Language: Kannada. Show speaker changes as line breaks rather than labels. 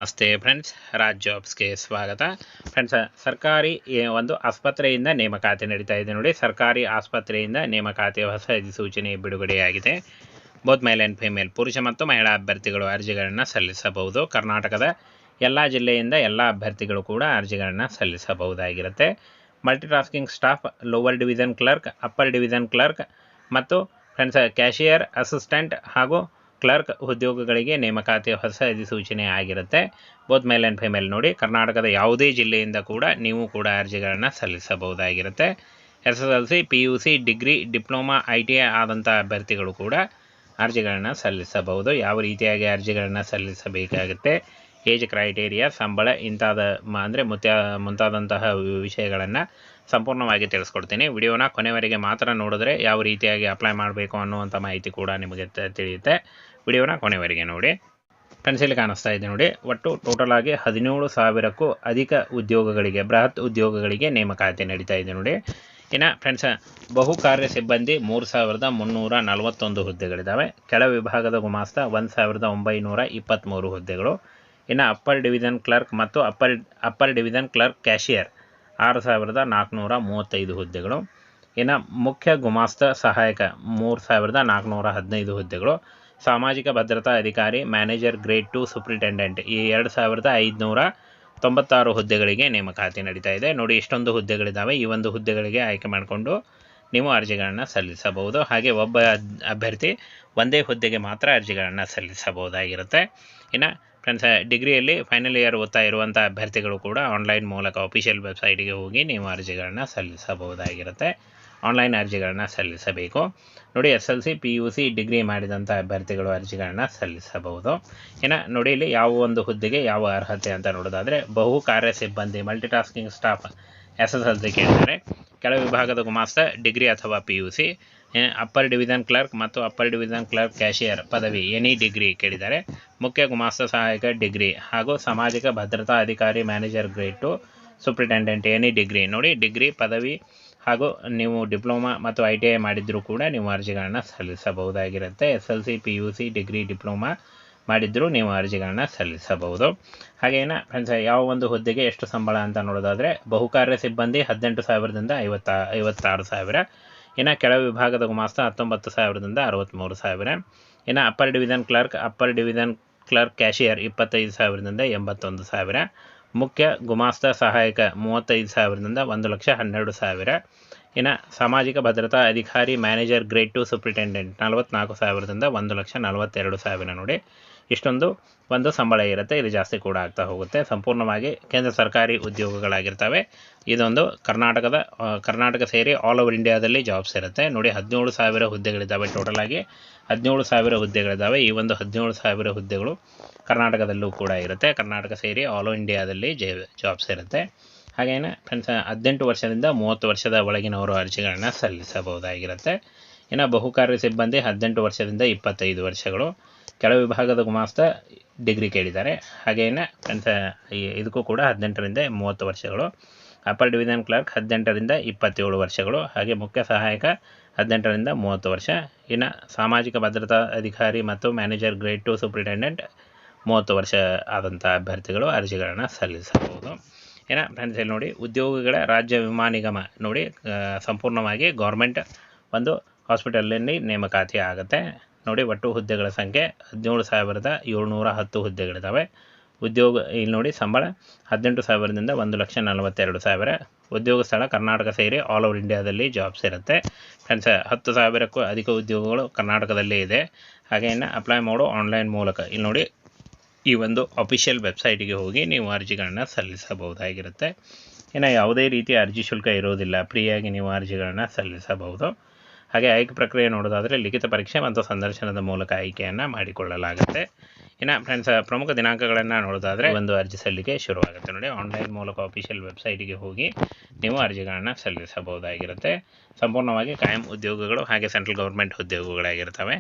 ನಮಸ್ತೆ ಫ್ರೆಂಡ್ಸ್, ರಾಜ್ ಜಾಬ್ಸ್ಗೆ ಸ್ವಾಗತ. ಫ್ರೆಂಡ್ಸ್, ಸರ್ಕಾರಿ ಒಂದು ಆಸ್ಪತ್ರೆಯಿಂದ ನೇಮಕಾತಿ ನಡೀತಾ ಇದೆ ನೋಡಿ. ಸರ್ಕಾರಿ ಆಸ್ಪತ್ರೆಯಿಂದ ನೇಮಕಾತಿಯ ಹೊಸ ಅಧಿಸೂಚನೆ ಬಿಡುಗಡೆಯಾಗಿದೆ. ಬೋತ್ ಮೇಲ್ ಆ್ಯಂಡ್ ಫಿಮೇಲ್, ಪುರುಷ ಮತ್ತು ಮಹಿಳಾ ಅಭ್ಯರ್ಥಿಗಳು ಅರ್ಜಿಗಳನ್ನು ಸಲ್ಲಿಸಬಹುದು. ಕರ್ನಾಟಕದ ಎಲ್ಲ ಜಿಲ್ಲೆಯಿಂದ ಎಲ್ಲ ಅಭ್ಯರ್ಥಿಗಳು ಕೂಡ ಅರ್ಜಿಗಳನ್ನು ಸಲ್ಲಿಸಬಹುದಾಗಿರುತ್ತೆ. Multitasking staff, lower division clerk, upper division clerk ಮತ್ತು ಫ್ರೆಂಡ್ಸ್ ಕ್ಯಾಶಿಯರ್ ಅಸಿಸ್ಟೆಂಟ್ ಹಾಗೂ ಕ್ಲರ್ಕ್ ಉದ್ಯೋಗಗಳಿಗೆ ನೇಮಕಾತಿಯ ಹೊಸ ಅಧಿಸೂಚನೆ ಆಗಿರುತ್ತೆ. ಬೋತ್ ಮೇಲ್ ಆ್ಯಂಡ್ ಫಿಮೇಲ್ ನೋಡಿ. ಕರ್ನಾಟಕದ ಯಾವುದೇ ಜಿಲ್ಲೆಯಿಂದ ಕೂಡ ನೀವು ಕೂಡ ಅರ್ಜಿಗಳನ್ನು ಸಲ್ಲಿಸಬಹುದಾಗಿರುತ್ತೆ. SSLC, PUC, degree, diploma, ITI ಆದಂಥ ಅಭ್ಯರ್ಥಿಗಳು ಕೂಡ ಅರ್ಜಿಗಳನ್ನು ಸಲ್ಲಿಸಬಹುದು. ಯಾವ ರೀತಿಯಾಗಿ ಅರ್ಜಿಗಳನ್ನು ಸಲ್ಲಿಸಬೇಕಾಗುತ್ತೆ, ಏಜ್ ಕ್ರೈಟೇರಿಯಾ, ಸಂಬಳ ಇಂಥಾದ ಅಂದರೆ ಮುಂತಾದಂತಹ ವಿಷಯಗಳನ್ನು ಸಂಪೂರ್ಣವಾಗಿ ತಿಳಿಸ್ಕೊಡ್ತೀನಿ. ವಿಡಿಯೋನ ಕೊನೆವರೆಗೆ ಮಾತ್ರ ನೋಡಿದ್ರೆ ಯಾವ ರೀತಿಯಾಗಿ ಅಪ್ಲೈ ಮಾಡಬೇಕು ಅನ್ನುವಂಥ ಮಾಹಿತಿ ಕೂಡ ನಿಮಗೆ ತಿಳಿಯುತ್ತೆ. ವಿಡಿಯೋನ ಕೊನೆವರೆಗೆ ನೋಡಿ. ಫ್ರೆಂಡ್ಸ್, ಇಲ್ಲಿ ಕಾಣಿಸ್ತಾ ಇದೆ ನೋಡಿ. ಒಟ್ಟು ಟೋಟಲ್ ಆಗಿ 17,000ಕ್ಕೂ ಅಧಿಕ ಉದ್ಯೋಗಗಳಿಗೆ, ಬೃಹತ್ ಉದ್ಯೋಗಗಳಿಗೆ ನೇಮಕಾತಿ ನಡೀತಾ ಇದೆ ನೋಡಿ. ಇನ್ನು ಫ್ರೆಂಡ್ಸ್, ಬಹುಕಾರ್ಯ ಸಿಬ್ಬಂದಿ 3,341 ಹುದ್ದೆಗಳಿದ್ದಾವೆ. ಕೆಳ ವಿಭಾಗದ ಗುಮಾಸ್ತ 1,923 ಹುದ್ದೆಗಳು. ಇನ್ನು ಅಪ್ಪರ್ ಡಿವಿಷನ್ ಕ್ಲರ್ಕ್ ಮತ್ತು ಅಪ್ಪರ್ ಡಿವಿಷನ್ ಕ್ಲರ್ಕ್ ಕ್ಯಾಶಿಯರ್ 6,435 ಹುದ್ದೆಗಳು. ಇನ್ನು ಮುಖ್ಯ ಗುಮಾಸ್ತ ಸಹಾಯಕ 3,415 ಹುದ್ದೆಗಳು. ಸಾಮಾಜಿಕ ಭದ್ರತಾ ಅಧಿಕಾರಿ, ಮ್ಯಾನೇಜರ್ ಗ್ರೇಡ್ 2 ಸೂಪ್ರಿಟೆಂಡೆಂಟ್ ಈ 2,596 ಹುದ್ದೆಗಳಿಗೆ ನೇಮಕಾತಿ ನಡೀತಾ ಇದೆ ನೋಡಿ. ಇಷ್ಟೊಂದು ಹುದ್ದೆಗಳಿದ್ದಾವೆ. ಈ ಒಂದು ಹುದ್ದೆಗಳಿಗೆ ಆಯ್ಕೆ ಮಾಡಿಕೊಂಡು ನೀವು ಅರ್ಜಿಗಳನ್ನು ಸಲ್ಲಿಸಬಹುದು. ಹಾಗೆ ಒಬ್ಬ ಅಭ್ಯರ್ಥಿ ಒಂದೇ ಹುದ್ದೆಗೆ ಮಾತ್ರ ಅರ್ಜಿಗಳನ್ನು ಸಲ್ಲಿಸಬಹುದಾಗಿರುತ್ತೆ. ಇನ್ನು ಫ್ರೆಂಡ್ಸ್, ಡಿಗ್ರಿಯಲ್ಲಿ ಫೈನಲ್ ಇಯರ್ ಓದ್ತಾ ಇರುವಂಥ ಅಭ್ಯರ್ಥಿಗಳು ಕೂಡ ಆನ್ಲೈನ್ ಮೂಲಕ ಅಫಿಷಿಯಲ್ ವೆಬ್ಸೈಟ್ಗೆ ಹೋಗಿ ನೀವು ಅರ್ಜಿಗಳನ್ನು ಸಲ್ಲಿಸಬಹುದಾಗಿರುತ್ತೆ. ಆನ್ಲೈನ್ ಅರ್ಜಿಗಳನ್ನು ಸಲ್ಲಿಸಬೇಕು ನೋಡಿ. SSLC, PUC, ಡಿಗ್ರಿ ಮಾಡಿದಂಥ ಅಭ್ಯರ್ಥಿಗಳು ಅರ್ಜಿಗಳನ್ನು ಸಲ್ಲಿಸಬಹುದು. ಇನ್ನು ನೋಡಿ, ಇಲ್ಲಿ ಯಾವ ಒಂದು ಹುದ್ದೆಗೆ ಯಾವ ಅರ್ಹತೆ ಅಂತ ನೋಡೋದಾದರೆ, ಬಹು ಕಾರ್ಯ ಸಿಬ್ಬಂದಿ ಮಲ್ಟಿಟಾಸ್ಕಿಂಗ್ ಸ್ಟಾಫ್ SSLC ಕೇಳಿದ್ದಾರೆ. ಕೆಳ ವಿಭಾಗದ ಗುಮಾಸ್ತ ಡಿಗ್ರಿ ಅಥವಾ PUC. ಅಪ್ಪರ್ ಡಿವಿಷನ್ ಕ್ಲರ್ಕ್ ಮತ್ತು ಅಪ್ಪರ್ ಡಿವಿಷನ್ ಕ್ಲರ್ಕ್ ಕ್ಯಾಶಿಯರ್ ಪದವಿ ಎನಿ ಡಿಗ್ರಿ ಕೇಳಿದ್ದಾರೆ. ಮುಖ್ಯ ಗುಮಾಸ್ತ ಸಹಾಯಕ ಡಿಗ್ರಿ ಹಾಗೂ ಸಾಮಾಜಿಕ ಭದ್ರತಾ ಅಧಿಕಾರಿ manager grade 2 superintendent any degree ನೋಡಿ. ಡಿಗ್ರಿ ಪದವಿ ಹಾಗೂ ನೀವು ಡಿಪ್ಲೊಮಾ ಮತ್ತು ITI ಮಾಡಿದ್ರೂ ಕೂಡ ನೀವು ಅರ್ಜಿಗಳನ್ನು ಸಲ್ಲಿಸಬಹುದಾಗಿರುತ್ತೆ. SSLC, PUC, ಡಿಗ್ರಿ, ಡಿಪ್ಲೊಮಾ ಮಾಡಿದ್ರೂ ನೀವು ಅರ್ಜಿಗಳನ್ನು ಸಲ್ಲಿಸಬಹುದು. ಹಾಗೇನ ಫ್ರೆಂಡ್ಸ್, ಯಾವ ಒಂದು ಹುದ್ದೆಗೆ ಎಷ್ಟು ಸಂಬಳ ಅಂತ ನೋಡೋದಾದರೆ, ಬಹುಕಾರ್ಯ ಸಿಬ್ಬಂದಿ 18,000ದಿಂದ 56,000. ಇನ್ನು ಕೆಳ ವಿಭಾಗದ ಗುಮಾಸ್ತ 19,000ದಿಂದ 63,000. ಇನ್ನು ಅಪ್ಪರ್ ಡಿವಿಷನ್ ಕ್ಲರ್ಕ್ ಕ್ಯಾಶಿಯರ್ 25,000ದಿಂದ 81,000. ಮುಖ್ಯ ಗುಮಾಸ್ತ ಸಹಾಯಕ 35,000ದಿಂದ 1,12,000. ಇನ್ನು ಸಾಮಾಜಿಕ ಭದ್ರತಾ ಅಧಿಕಾರಿ ಮ್ಯಾನೇಜರ್ ಗ್ರೇಡ್ 2 ಸೂಪ್ರಿಟೆಂಡೆಂಟ್ 44,000ದಿಂದ 1,42,000 ನೋಡಿ. ಇಷ್ಟೊಂದು ಒಂದು ಸಂಬಳ ಇರುತ್ತೆ. ಇದು ಜಾಸ್ತಿ ಕೂಡ ಆಗ್ತಾ ಹೋಗುತ್ತೆ. ಸಂಪೂರ್ಣವಾಗಿ ಕೇಂದ್ರ ಸರ್ಕಾರಿ ಉದ್ಯೋಗಗಳಾಗಿರ್ತವೆ. ಇದೊಂದು ಕರ್ನಾಟಕ ಸೇರಿ ಆಲ್ ಓವರ್ ಇಂಡಿಯಾದಲ್ಲಿ ಜಾಬ್ಸ್ ಇರುತ್ತೆ ನೋಡಿ. 17,000 ಹುದ್ದೆಗಳಿದ್ದಾವೆ. ಟೋಟಲ್ ಆಗಿ 17,000 ಹುದ್ದೆಗಳಿದ್ದಾವೆ. ಈ ಒಂದು 17,000 ಹುದ್ದೆಗಳು ಕರ್ನಾಟಕದಲ್ಲೂ ಕೂಡ ಇರುತ್ತೆ. ಕರ್ನಾಟಕ ಸೇರಿ ಆಲ್ ಓವರ್ ಇಂಡಿಯಾದಲ್ಲಿ ಜಾಬ್ಸ್ ಇರುತ್ತೆ. ಹಾಗೇನೆ ಫ್ರೆಂಡ್ಸ್, 18 ವರ್ಷದಿಂದ 30 ವರ್ಷದ ಒಳಗಿನವರು ಅರ್ಜಿಗಳನ್ನು ಸಲ್ಲಿಸಬಹುದಾಗಿರುತ್ತೆ. ಇನ್ನು ಬಹುಕಾರ್ಯ ಸಿಬ್ಬಂದಿ 18 ವರ್ಷದಿಂದ 25 ವರ್ಷಗಳು. ಕೆಳ ವಿಭಾಗದ ಗುಮಾಸ್ತ ಡಿಗ್ರಿ ಕೇಳಿದ್ದಾರೆ. ಹಾಗೇನೆ ಫ್ರೆಂಡ್ಸ್, ಇದಕ್ಕೂ ಕೂಡ 18ರಿಂದ 30 ವರ್ಷಗಳು. ಅಪ್ಪರ್ ಡಿವಿಷನ್ ಕ್ಲರ್ಕ್ 18ರಿಂದ 27 ವರ್ಷಗಳು. ಹಾಗೆ ಮುಖ್ಯ ಸಹಾಯಕ 18ರಿಂದ 30 ವರ್ಷ. ಇನ್ನು ಸಾಮಾಜಿಕ ಭದ್ರತಾ ಅಧಿಕಾರಿ ಮತ್ತು ಮ್ಯಾನೇಜರ್ ಗ್ರೇಡ್ 2 ಸೂಪ್ರಿಟೆಂಡೆಂಟ್ 30 ವರ್ಷ ಆದಂಥ ಅಭ್ಯರ್ಥಿಗಳು ಅರ್ಜಿಗಳನ್ನು ಸಲ್ಲಿಸಬಹುದು. ಏನ ಫ್ರೆಂಡ್ಸ್, ಇಲ್ಲಿ ನೋಡಿ, ಉದ್ಯೋಗಿಗಳ ರಾಜ್ಯ ವಿಮಾ ನಿಗಮ ನೋಡಿ, ಸಂಪೂರ್ಣವಾಗಿ ಗೌರ್ಮೆಂಟ್ ಒಂದು ಹಾಸ್ಪಿಟಲಲ್ಲಿ ನೇಮಕಾತಿ ಆಗುತ್ತೆ ನೋಡಿ. ಒಟ್ಟು ಹುದ್ದೆಗಳ ಸಂಖ್ಯೆ 17,710 ಹುದ್ದೆಗಳಿದ್ದಾವೆ. ಇಲ್ಲಿ ನೋಡಿ, ಸಂಬಳ 18,000ದಿಂದ 1,42,000. ಉದ್ಯೋಗ ಸ್ಥಳ ಕರ್ನಾಟಕ ಸೇರಿ ಆಲ್ ಓವರ್ ಇಂಡಿಯಾದಲ್ಲಿ ಜಾಬ್ಸ್ ಇರುತ್ತೆ. ಫ್ರೆಂಡ್ಸ್, 10,000ಕ್ಕೂ ಅಧಿಕ ಉದ್ಯೋಗಗಳು ಕರ್ನಾಟಕದಲ್ಲೇ ಇದೆ. ಹಾಗೆ ಇನ್ನು ಅಪ್ಲೈ ಮಾಡೋ ಆನ್ಲೈನ್ ಮೂಲಕ ಇಲ್ಲಿ ನೋಡಿ, ಈ ಒಂದು ಅಫಿಷಿಯಲ್ ವೆಬ್ಸೈಟಿಗೆ ಹೋಗಿ ನೀವು ಅರ್ಜಿಗಳನ್ನು ಸಲ್ಲಿಸಬಹುದಾಗಿರುತ್ತೆ. ಇನ್ನು ಯಾವುದೇ ರೀತಿಯ ಅರ್ಜಿ ಶುಲ್ಕ ಇರೋದಿಲ್ಲ. ಫ್ರೀಯಾಗಿ ನೀವು ಅರ್ಜಿಗಳನ್ನು ಸಲ್ಲಿಸಬಹುದು. ಹಾಗೆ ಆಯ್ಕೆ ಪ್ರಕ್ರಿಯೆ ನೋಡೋದಾದರೆ, ಲಿಖಿತ ಪರೀಕ್ಷೆ ಮತ್ತು ಸಂದರ್ಶನದ ಮೂಲಕ ಆಯ್ಕೆಯನ್ನು ಮಾಡಿಕೊಳ್ಳಲಾಗುತ್ತೆ. ಇನ್ನು ಫ್ರೆಂಡ್ಸ್, ಪ್ರಮುಖ ದಿನಾಂಕಗಳನ್ನು ನೋಡೋದಾದರೆ, ಒಂದು ಅರ್ಜಿ ಸಲ್ಲಿಕೆ ಶುರುವಾಗುತ್ತೆ ನೋಡಿ. ಆನ್ಲೈನ್ ಮೂಲಕ ಅಫಿಷಿಯಲ್ ವೆಬ್ಸೈಟಿಗೆ ಹೋಗಿ ನೀವು ಅರ್ಜಿಗಳನ್ನು ಸಲ್ಲಿಸಬಹುದಾಗಿರುತ್ತೆ. ಸಂಪೂರ್ಣವಾಗಿ ಕಾಯಂ ಉದ್ಯೋಗಗಳು ಹಾಗೆ ಸೆಂಟ್ರಲ್ ಗೌರ್ಮೆಂಟ್ ಉದ್ಯೋಗಗಳಾಗಿರ್ತವೆ.